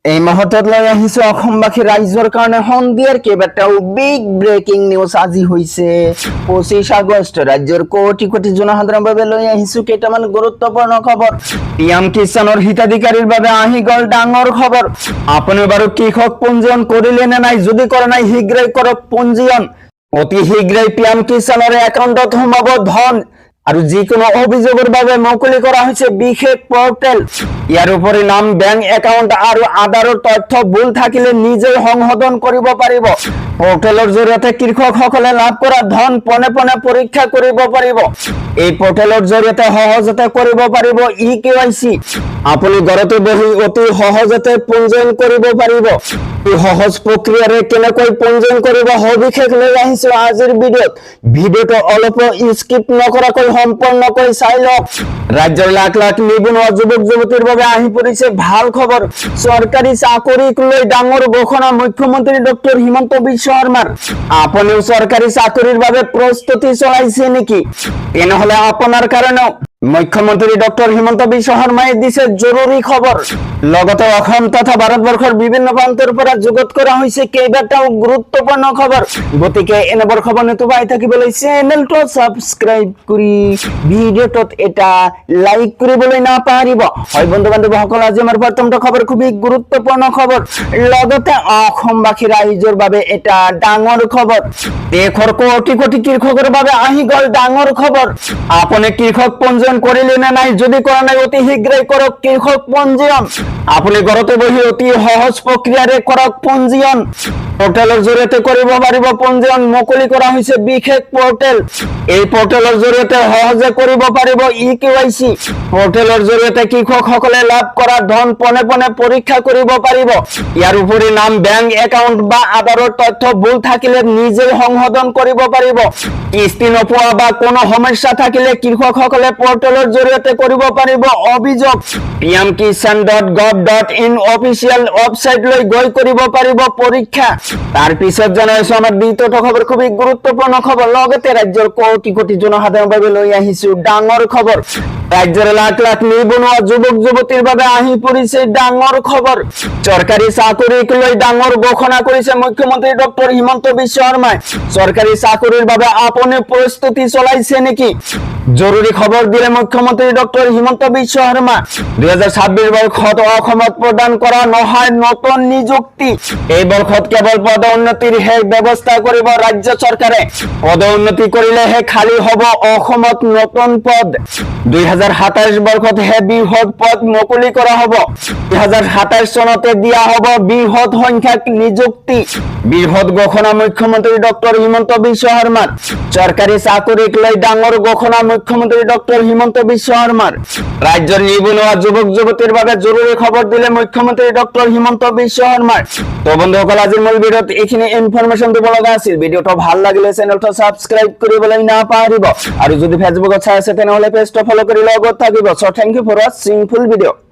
এই মুহূর্তত লৈ আহিছো অসমবাসী ৰাইজৰ কাৰণে সন্ধিয়াৰ কেইবাটাও বিগ ব্ৰেকিং নিউজ আজি হৈছে 25 আগষ্ট ৰাজ্যৰ কোটি কোটি জনসাধাৰণৰ বাবে লৈ আহিছো কেইটামান গুৰুত্বপূৰ্ণ খবৰ। পিএম কিষাণৰ হিতাধিকাৰীৰ বাবে আহি গল ডাঙৰ খবৰ। আপুনি বাৰু কৃষক পঞ্জীয়ন কৰিলে নে নাই? যদি কৰা নাই শীঘ্ৰেই কৰক পঞ্জীয়ন। অতি শীঘ্ৰেই পিএম কিষাণৰ একাউণ্টত সোমাব ধন আৰু যিকোনো অভিযোগৰ বাবে মুকলি কৰা হৈছে বিশেষ পৰ্টেল। ইয়াৰ উপৰি নাম, বেংক একাউণ্ট আৰু আধাৰৰ তথ্য ভুল থাকিলে নিজেই সংশোধন কৰিব পাৰিব। পৰ্টেলৰ জৰিয়তে কৃষকসকলে লাভ কৰা ধন পোনে পোনে পৰীক্ষা কৰিব পাৰিব। এই পৰ্টেলৰ জৰিয়তে সহজতে কৰিব পাৰিব EKYC। আপুনি ঘৰতে বহি অতি সহজতে পঞ্জীয়ন কৰিব পাৰিব। এই সহজ প্ৰক্ৰিয়াৰে কেনেকৈ পঞ্জীয়ন কৰিব সবিশেষ লৈ আহিছো আজিৰ ভিডিঅ'টো অলপ স্কিপ নকৰাকৈ সম্পূৰ্ণকৈ চাই লওক। ৰাজ্যৰ লাখ লাখ নিবনুৱা যুৱক যুৱতীৰ বাবে আহি পৰিছে ভাল খবৰ। চৰকাৰী চাকৰিক লৈ ডাঙৰ ঘোষণা মুখ্যমন্ত্ৰী ডক্টৰ হিমন্ত বিশ্ব শৰ্মাৰ। আপুনিও চৰকাৰী চাকৰিৰ বাবে প্ৰস্তুতি চলাইছে নেকি? তেনেহলে আপোনাৰ কাৰণেও মুখ্যমন্ত্ৰী ডক্টৰ হিমন্ত বিশ্ব শৰ্মাই দিছে জৰুৰী খবৰ। লগতে অসম তথা ভাৰতবৰ্ষৰ বিভিন্ন প্ৰান্তৰ পৰা যোগত কৰা হৈছে কেইবাটাও গুৰুত্বপূৰ্ণ খবৰ। গতিকে এনেবোৰ খবৰ নতুবা থাকিবলৈ চেনেলটো সাবস্ক্ৰাইব কৰি ভিডিঅ'টোত এটা লাইক কৰিবলৈ নাপাহৰিব। হয় বন্ধু বান্ধৱীসকল, আজি আমাৰ প্ৰথমটো খবৰ খুবেই গুৰুত্বপূৰ্ণ খবৰ। লগতে অসমবাসী ৰাইজৰ বাবে এটা ডাঙৰ খবৰ। দেশৰ কোটি কোটি কৃষকৰ বাবে আহি গল ডাঙৰ খবৰ। আপুনি কৃষক পঞ্জীয়ন কৰিলে নে নাই? যদি কৰা নাই অতি শীঘ্ৰেই কৰক কৃষক পঞ্জীয়ন। আপুনি ঘৰতে বহি অতি সহজ প্ৰক্ৰিয়াৰে কৰক পঞ্জীয়ন। পৰ্টেলৰ জৰিয়তে কৰিব পাৰিব পঞ্জীয়ন। মুকলি কৰা হৈছে বিশেষ পৰ্টেল। এই পৰ্টেলৰ জৰিয়তে সহজে কৰিব পাৰিব EKYC। পৰ্টেলৰ জৰিয়তে কৃষকসকলে লাভ কৰা ধন পোনে পোনে পৰীক্ষা কৰিব পাৰিব। ইয়াৰ উপৰি নাম, বেংক একাউণ্ট বা আধাৰৰ তথ্য ভুল থাকিলে নিজেই সংশোধন কৰিব পাৰিব। কিস্তি নোপোৱা বা কোনো সমস্যা থাকিলে কৃষকসকলে পৰ্টেলৰ জৰিয়তে কৰিব পাৰিব অভিযোগ। pmkisan.gov.in অফিচিয়েল ৱেবছাইটলৈ গৈ কৰিব পাৰিব পৰীক্ষা। তাৰ পিছত জনাইছো আমাৰ দ্বিতীয়টো খবৰ, খুবেই গুৰুত্বপূৰ্ণ খবৰ। লগতে ৰাজ্যৰ কোটি কোটি জনসাধাৰণৰ বাবে লৈ আহিছো ডাঙৰ খবৰ। ৰাজ্যৰ লাখ লাখ নিবনুৱা যুৱক যুৱতীৰ বাবে আহি পৰিছে ডাঙৰ খবৰ। চৰকাৰী চাকৰিক লৈ ডাঙৰ ঘোষণা কৰিছে মুখ্যমন্ত্ৰী ডক্টৰ হিমন্ত বিশ্ব শৰ্মাই। চৰকাৰী চাকৰিৰ বাবে আপুনি প্ৰস্তুতি চলাইছে নেকি? জৰুৰী খবৰ দিলে মুখ্যমন্ত্ৰী ডক্টৰ হিমন্ত বিশ্ব শৰ্মা। 2026 বৰ্ষত অসমত প্ৰদান কৰা নহয় নতুন নিযুক্তি। এই বৰ্ষত কেৱল পদোন্নতিৰহে ব্যৱস্থা কৰিব ৰাজ্য চৰকাৰে। পদোন্নতি কৰিলেহে খালী হ'ব অসমত নতুন পদ। 2027 বৰ্ষতহে বৃহৎ পদ মুকলি কৰা হ'ব। 2027 চনতে দিয়া হ'ব বৃহৎ সংখ্যক নিযুক্তি। বৃহৎ ঘোষণা মুখ্যমন্ত্ৰী ডক্টৰ হিমন্ত বিশ্ব শৰ্মাৰ। চৰকাৰী চাকৰিক লৈ ডাঙৰ ঘোষণা মুখ্যমন্ত্ৰী ডক্টৰ হিমন্ত বিশ্ব শৰ্মাৰ। ৰাজ্যৰ নিবনুৱা যুৱক যুৱতীৰ বাবে জৰুৰী খবৰ দিলে মুখ্যমন্ত্ৰী ডক্টৰ হিমন্ত বিশ্ব শৰ্মাৰ। তো বন্ধুসকল, আজিৰ মূল ভিডিঅ'ত এইখিনি ইনফৰমেশ্যন দিব লগা আছিল। ভিডিঅ'টো ভাল লাগিলে চেনেলটো সাবস্ক্ৰাইব কৰিবলৈ নাপাহৰিব। আৰু যদি ফেচবুকত চাই আছে তেনেহলে পেজটো ফলো কৰি লগত থাকিব। So thank you for watching full ভিডিঅ'।